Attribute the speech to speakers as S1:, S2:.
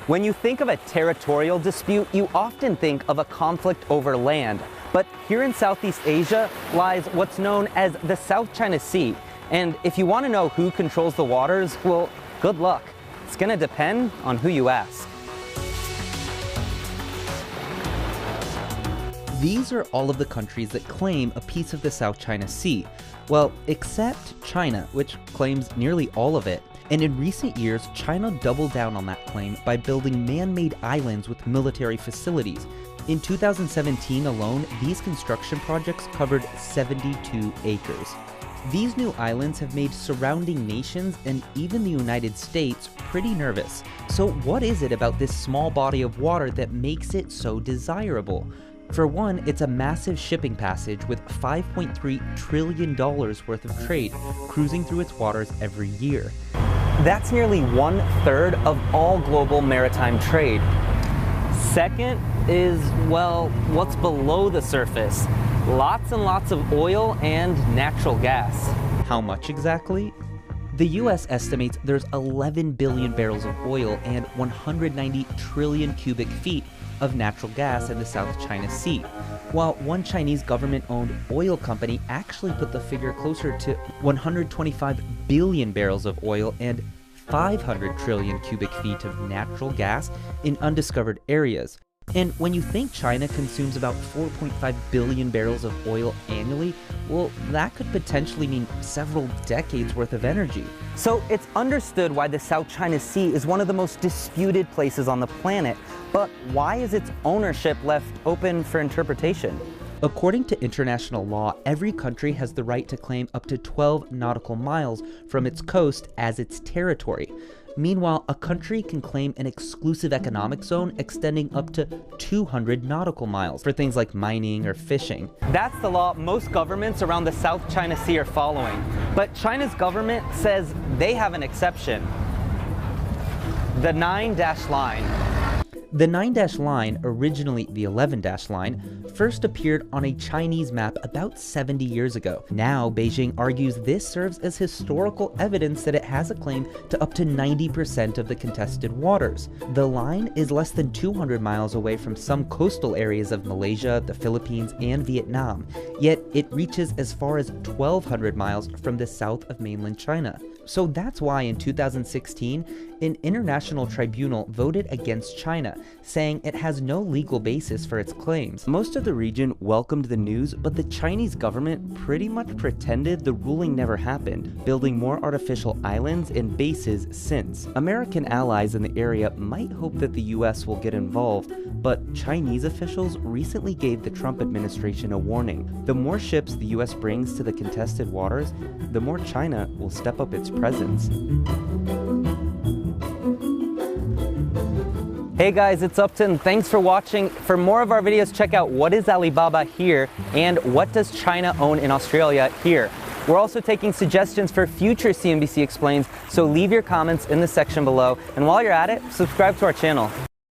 S1: When you think of a territorial dispute, you often think of a conflict over land. But here in Southeast Asia lies what's known as the South China Sea. And if you want to know who controls the waters, well, good luck. It's going to depend on who you ask.
S2: These are all of the countries that claim a piece of the South China Sea. Well, except China, which claims nearly all of it. And in recent years, China doubled down on that claim by building man-made islands with military facilities. In 2017 alone, these construction projects covered 72 acres. These new islands have made surrounding nations and even the United States pretty nervous. So what is it about this small body of water that makes it so desirable? For one, it's a massive shipping passage with $5.3 trillion worth of trade cruising through its waters every year.
S1: That's nearly 1/3 of all global maritime trade. Second is, well, what's below the surface? Lots and lots of oil and natural gas.
S2: How much exactly? The US estimates there's 11 billion barrels of oil and 190 trillion cubic feet of natural gas in the South China Sea, while one Chinese government-owned oil company actually put the figure closer to 125 billion barrels of oil and 500 trillion cubic feet of natural gas in undiscovered areas. And when you think China consumes about 4.5 billion barrels of oil annually, well, that could potentially mean several decades worth of energy.
S1: So it's understood why the South China Sea is one of the most disputed places on the planet, but why is its ownership left open for interpretation?
S2: According to international law, every country has the right to claim up to 12 nautical miles from its coast as its territory. Meanwhile, a country can claim an exclusive economic zone extending up to 200 nautical miles for things like mining or fishing.
S1: That's the law most governments around the South China Sea are following. But China's government says they have an exception. The 9-dash line.
S2: The 9-dash line, originally the 11-dash line, first appeared on a Chinese map about 70 years ago. Now, Beijing argues this serves as historical evidence that it has a claim to up to 90% of the contested waters. The line is less than 200 miles away from some coastal areas of Malaysia, the Philippines, and Vietnam, yet it reaches as far as 1,200 miles from the south of mainland China. So that's why in 2016, an international tribunal voted against China, saying it has no legal basis for its claims. Most of the region welcomed the news, but the Chinese government pretty much pretended the ruling never happened, building more artificial islands and bases since. American allies in the area might hope that the US will get involved, but Chinese officials recently gave the Trump administration a warning. The more ships the US brings to the contested waters, the more China will step up its presence.
S1: Hey guys, it's Upton. Thanks for watching. For more of our videos, check out What is Alibaba Here and What does China own in Australia here. We're also taking suggestions for future CNBC Explains, so leave your comments in the section below. And while you're at it, subscribe to our channel.